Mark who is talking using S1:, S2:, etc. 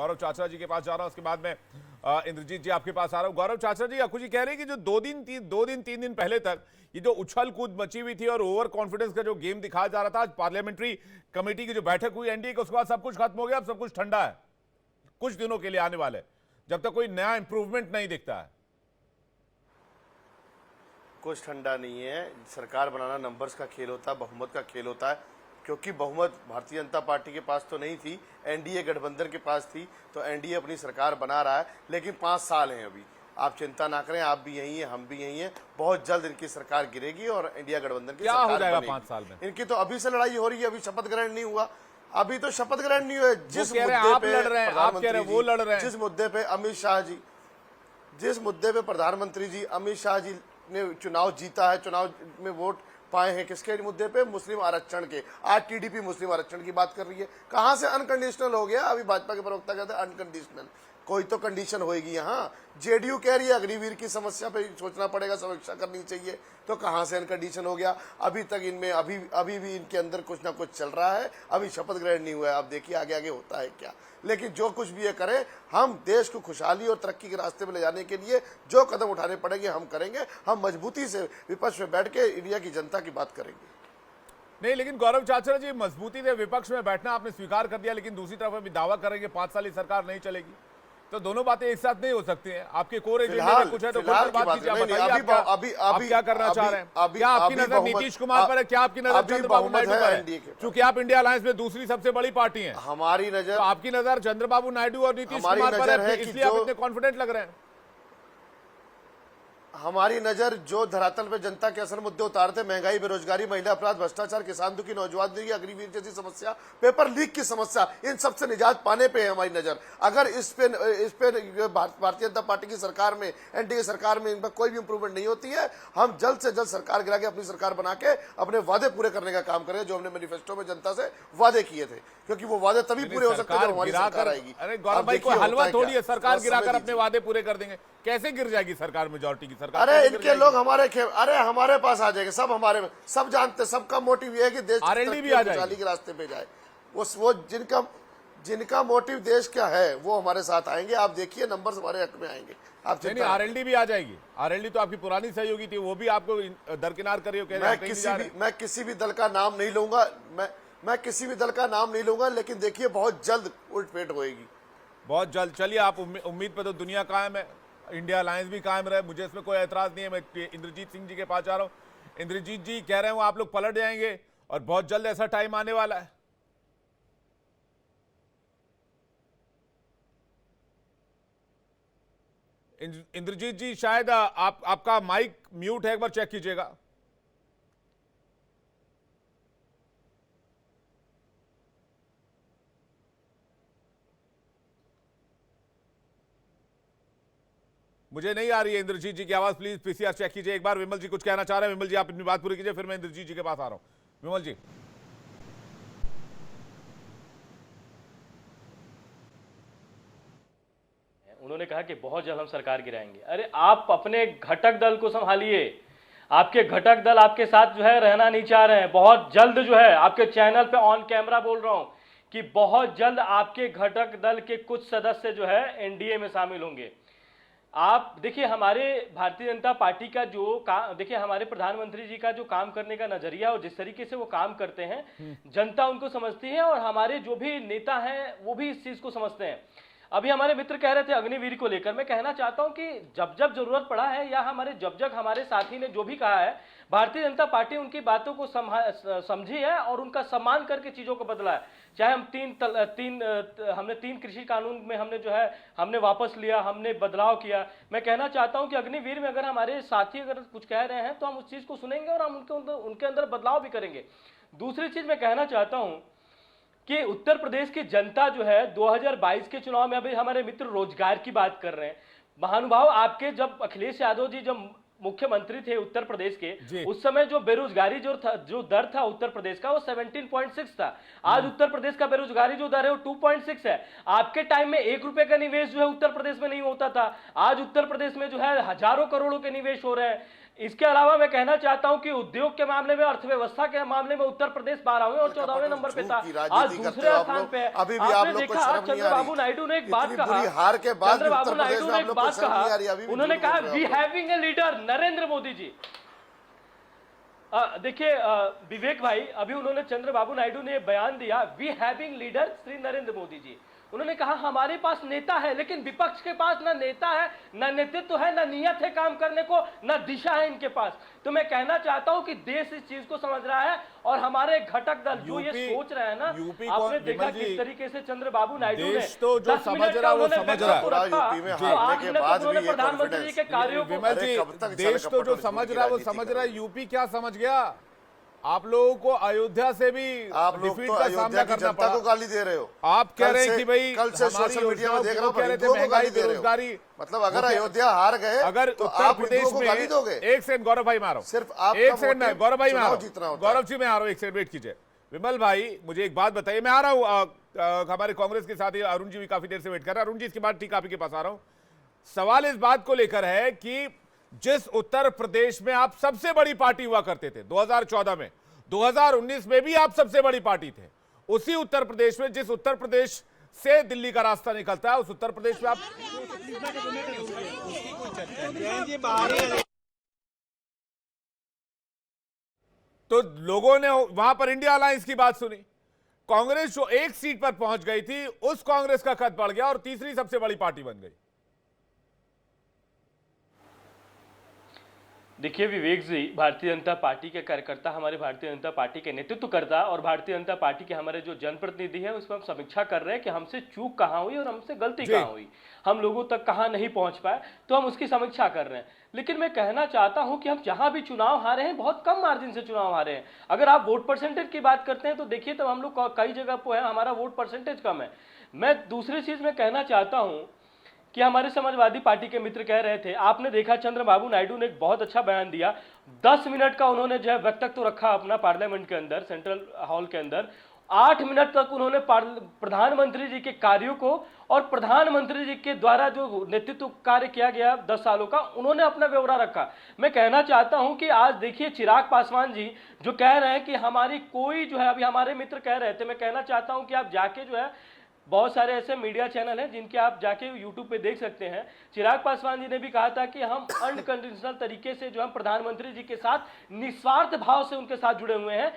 S1: गौरव चाचा जी के पास जा रहा हूं, उसके बाद में इंद्रजीत जी आपके पास आ रहा हूं। गौरव चाचा जी, अखू जी कह रहे हैं कि जो 2 दिन 3 दिन पहले तक ये जो उछल कूद मची हुई थी और ओवर कॉन्फिडेंस का जो गेम दिखाया जा रहा था, आज पार्लियामेंट्री कमेटी की जो बैठक हुई एनडीए की, उसके बाद सब कुछ खत्म हो गया, अब सब कुछ ठंडा है कुछ दिनों के लिए आने वाले, जब तक कोई नया इंप्रूवमेंट नहीं दिखता है।
S2: कुछ ठंडा नहीं है। सरकार बनाना नंबर्स का खेल होता है, बहुमत का खेल होता है। क्योंकि बहुमत भारतीय जनता पार्टी के पास तो नहीं थी, एनडीए गठबंधन के पास थी, तो एनडीए अपनी सरकार बना रहा है। लेकिन 5 साल हैं अभी, आप चिंता ना करें, आप भी यही हैं, हम भी यही हैं। बहुत जल्द इनकी सरकार गिरेगी और इंडिया गठबंधन की सरकार
S1: हो जाएगा
S2: बनेगी।
S1: 5 साल में
S2: इनकी तो अभी से लड़ाई हो रही है, अभी शपथ ग्रहण नहीं हुआ, अभी तो शपथ ग्रहण नहीं हुआ। जिस मुद्दे पे अमित शाह जी, जिस मुद्दे पे प्रधानमंत्री जी अमित शाह जी ने चुनाव जीता है, चुनाव में वोट पाए हैं, किसके मुद्दे पे? मुस्लिम आरक्षण के। आज टीडीपी मुस्लिम आरक्षण की बात कर रही है। कहां से अनकंडीशनल हो गया? अभी भाजपा के प्रवक्ता कहते हैं अनकंडीशनल। कोई तो कंडीशन होएगी यहाँ। जेडीयू कह रही है अग्निवीर की समस्या पे सोचना पड़ेगा, समीक्षा करनी चाहिए, तो कहां से अनकंडीशन हो गया? अभी तक इनमें अभी भी इनके अंदर कुछ ना कुछ चल रहा है, अभी शपथ ग्रहण नहीं हुआ है। अब देखिए आगे आगे होता है क्या। लेकिन जो कुछ भी ये करे, हम देश को खुशहाली और तरक्की के रास्ते में ले जाने के लिए जो कदम उठाने पड़ेंगे हम करेंगे। हम मजबूती से विपक्ष में बैठ के इंडिया की जनता की बात करेंगे।
S1: नहीं, लेकिन गौरव चाचा जी, मजबूती से विपक्ष में बैठना आपने स्वीकार कर दिया, लेकिन दूसरी तरफ अभी दावा करेंगे 5 साल की सरकार नहीं चलेगी, तो दोनों बातें एक साथ नहीं हो सकती हैं। आपके कोर एजेंडे में कुछ है तो बात कीजिए, आप क्या करना चाह रहे हैं? क्या आपकी नजर नीतीश कुमार पर है? क्या आपकी नजर चंद्रबाबू नायडू पर है? क्योंकि आप इंडिया अलायंस में दूसरी सबसे बड़ी पार्टी हैं,
S2: हमारी नजर,
S1: तो आपकी नजर चंद्रबाबू नायडू और नीतीश कुमार पर है, इसलिए आप इतने कॉन्फिडेंट लग रहे हैं।
S2: हमारी नजर जो धरातल पे जनता के असल मुद्दे उतारते, महंगाई, बेरोजगारी, महिला अपराध, भ्रष्टाचार, किसान दुखी, नौजवान दुखी, अग्निवीर जैसी समस्या, पेपर लीक की समस्या, इन सबसे निजात पाने पे है हमारी नजर। अगर इस पे भारतीय जनता पार्टी की सरकार में, एनडीए सरकार में इन पर कोई भी इंप्रूवमेंट नहीं होती है, हम जल्द से जल्द सरकार गिरा के अपनी सरकार बना के अपने वादे पूरे करने का काम करें, जो हमने मैनिफेस्टो में जनता से वादे किए थे। क्योंकि वो वादे तभी पूरे हो सकते हैं जब हमारी सरकार आएगी।
S1: अरे गौरव भाई, कोई हलवा थोड़ी है, सरकार गिराकर अपने वादे पूरे कर देंगे। कैसे गिर जाएगी सरकार? मेजॉरिटी की सरकार।
S2: अरे इनके लोग हमारे पास आ जाएंगे, सब हमारे में, सब जानते, सबका मोटिव ये है कि देश
S1: आरएलडी भी आ जाएगी,
S2: खुशहाली के रास्ते पे जाए। वो जिनका मोटिव देश का है वो हमारे साथ आएंगे। आप देखिए नंबर हमारे हक में आएंगे। आप
S1: नहीं, आरएलडी भी आ जाएगी। आरएलडी तो आपकी पुरानी सहयोगी थी, वो भी आपको दरकिनार करी हो।
S2: मैं किसी भी दल का नाम नहीं लूंगा, मैं किसी भी दल का नाम नहीं लूंगा, लेकिन देखिए बहुत जल्द उलटफेट होएगी,
S1: बहुत जल्द। चलिए, आप उम्मीद पे तो दुनिया कायम है, इंडिया अलायंस भी कायम रहे, मुझे इसमें कोई एतराज नहीं है। मैं इंद्रजीत सिंह जी के पास जा रहा हूं। इंद्रजीत जी कह रहे हो आप लोग पलट जाएंगे और बहुत जल्द ऐसा टाइम आने वाला है। इंद्रजीत जी, शायद आपका माइक म्यूट है, एक बार चेक कीजिएगा। मुझे नहीं आ रही है इंद्रजीत जी की आवाज, प्लीज पीसीआर चेक कीजिए एक बार। विमल जी कुछ कहना चाह रहे हैं। विमल जी, आप अपनी बात पूरी कीजिए, फिर मैं इंद्रजीत जी के पास आ रहा हूं। विमल जी।
S3: उन्होंने कहा कि बहुत जल्द हम सरकार गिराएंगे। अरे आप अपने घटक दल को संभालिए, आपके घटक दल आपके साथ जो है रहना नहीं चाह रहे हैं। बहुत जल्द जो है, आपके चैनल पे ऑन कैमरा बोल रहा हूं कि बहुत जल्द आपके घटक दल के कुछ सदस्य जो है एनडीए में शामिल होंगे। आप देखिए, हमारे भारतीय जनता पार्टी का जो काम, देखिए हमारे प्रधानमंत्री जी का जो काम करने का नजरिया और जिस तरीके से वो काम करते हैं, जनता उनको समझती है और हमारे जो भी नेता हैं वो भी इस चीज को समझते हैं। अभी हमारे मित्र कह रहे थे अग्निवीर को लेकर, मैं कहना चाहता हूं कि जब जब जरूरत पड़ा है या जब जब हमारे साथी ने जो भी कहा है, भारतीय जनता पार्टी उनकी बातों को समझी है और उनका सम्मान करके चीजों को बदला है। चाहे हम हमने 3 कृषि कानून में हमने वापस लिया, हमने बदलाव किया। मैं कहना चाहता हूं कि अग्निवीर में अगर हमारे साथी अगर कुछ कह रहे हैं तो हम उस चीज को सुनेंगे और हम उनके अंदर बदलाव भी करेंगे। दूसरी चीज मैं कहना चाहता हूं कि उत्तर प्रदेश की जनता जो है 2022 के चुनाव में, अभी हमारे मित्र रोजगार की बात कर रहे हैं, महानुभाव आपके जब अखिलेश यादव जी जब मुख्यमंत्री थे उत्तर प्रदेश के, उस समय जो बेरोजगारी जो दर था उत्तर प्रदेश का वो 17.6 था। आज उत्तर प्रदेश का बेरोजगारी जो दर है वो 2.6 है। आपके टाइम में 1 रुपए का निवेश जो है उत्तर प्रदेश में नहीं होता था, आज उत्तर प्रदेश में जो है हजारों करोड़ों के निवेश हो रहे हैं। इसके अलावा मैं कहना चाहता हूं कि उद्योग के मामले में, अर्थव्यवस्था के मामले में उत्तर प्रदेश 12वें और 14वें नंबर पे था, आज दूसरे स्थान पे।
S2: अभी भी आप लोग को
S3: देखा,
S2: शर्म नहीं आ रही।
S3: चंद्रबाबू नायडू ने एक बात कहा,
S2: हार के बाद
S3: चंद्रबाबू नायडू ने एक बात कहा, उन्होंने कहा we having a leader Narendra Modi ji. देखिए विवेक भाई, अभी उन्होंने चंद्रबाबू नायडू ने बयान दिया we having leader Shri Narendra Modi ji. उन्होंने कहा हमारे पास नेता है, लेकिन विपक्ष के पास ना नेता है, ना नेतृत्व है, ना नियत है काम करने को, ना दिशा है इनके पास। तो मैं कहना चाहता हूं कि देश इस चीज को समझ रहा है और हमारे घटक दल जो ये सोच रहे हैं ना, आपने देखा किस तरीके से चंद्रबाबू नायडू ने
S1: तो जो समझ रहा है वो समझ रहा है।
S3: प्रधानमंत्री जी के कार्यों को,
S1: विमल जी, देश तो जो समझ रहा है वो समझ रहा है, यूपी क्या समझ गया? आप लोगों को अयोध्या से भी डिफीट का सामना करना पड़ा।
S2: को गाली दे रहे हो।
S1: आप कह रहे हैं कि भाई
S2: कल से सोशल मीडिया में देख रहा हूं
S1: महंगाई, बेरोजगारी,
S2: मतलब अगर अयोध्या हार गए
S1: अगर
S2: तो
S1: उत्तर
S2: आप
S1: प्रदेश में,
S2: गाली दोगे?
S1: एक सेकंड गौरव भाई मारो,
S2: सिर्फ आप
S1: एक सेकंड में गौरव भाई मारो, गौरव जी मैं आ रहा हूं, एक सेकंड वेट कीजिए। विमल भाई मुझे एक बात बताइए, मैं आ रहा हूं, हमारे कांग्रेस के साथी अरुण जी भी काफी देर से वेट कर रहे हैं। अरुण जी इसके बाद ठीक आप ही के पास आ रहा हूं। सवाल इस बात को लेकर है कि जिस उत्तर प्रदेश में आप सबसे बड़ी पार्टी हुआ करते थे 2014 में, 2019 में भी आप सबसे बड़ी पार्टी थे, उसी उत्तर प्रदेश में, जिस उत्तर प्रदेश से दिल्ली का रास्ता निकलता है, उस उत्तर प्रदेश में आप तो लोगों ने वहां पर इंडिया अलायंस की बात सुनी। कांग्रेस जो एक सीट पर पहुंच गई थी, उस कांग्रेस का कद बढ़ गया और तीसरी सबसे बड़ी पार्टी बन गई।
S3: देखिए विवेक जी, भारतीय जनता पार्टी के कार्यकर्ता, हमारे भारतीय जनता पार्टी के नेतृत्वकर्ता और भारतीय जनता पार्टी के हमारे जो जनप्रतिनिधि हैं, उसमें हम समीक्षा कर रहे हैं कि हमसे चूक कहां हुई और हमसे गलती कहां हुई, हम लोगों तक कहां नहीं पहुंच पाए, तो हम उसकी समीक्षा कर रहे हैं। लेकिन मैं कहना चाहता हूं कि हम जहां भी चुनाव हारे हैं, बहुत कम मार्जिन से चुनाव हारे हैं। अगर आप वोट परसेंटेज की बात करते हैं तो देखिए, तब हम लोग कई जगह पर है, हमारा वोट परसेंटेज कम है। मैं दूसरी चीज में कहना चाहता हूं कि हमारे समाजवादी पार्टी के मित्र कह रहे थे, आपने देखा चंद्रबाबू नायडू ने एक बहुत अच्छा बयान दिया, 10 मिनट का उन्होंने जो है वक्तव्य रखा अपना पार्लियामेंट के अंदर, सेंट्रल हॉल के अंदर। 8 मिनट तक उन्होंने प्रधानमंत्री जी के कार्यों को और प्रधानमंत्री जी के द्वारा जो नेतृत्व कार्य किया गया 10 सालों का, उन्होंने अपना ब्यौरा रखा। मैं कहना चाहता हूं कि आज देखिए चिराग पासवान जी जो कह रहे हैं कि हमारी कोई जो है, अभी हमारे मित्र कह रहे थे, मैं कहना चाहता हूं कि आप जाके जो है, बहुत सारे ऐसे मीडिया चैनल हैं जिनके आप जाके यूट्यूब पे देख सकते हैं। चिराग पासवान जी ने भी कहा था कि हम अनकंडीशनल तरीके से जो हम प्रधानमंत्री जी के साथ निस्वार्थ भाव से उनके साथ जुड़े हुए हैं।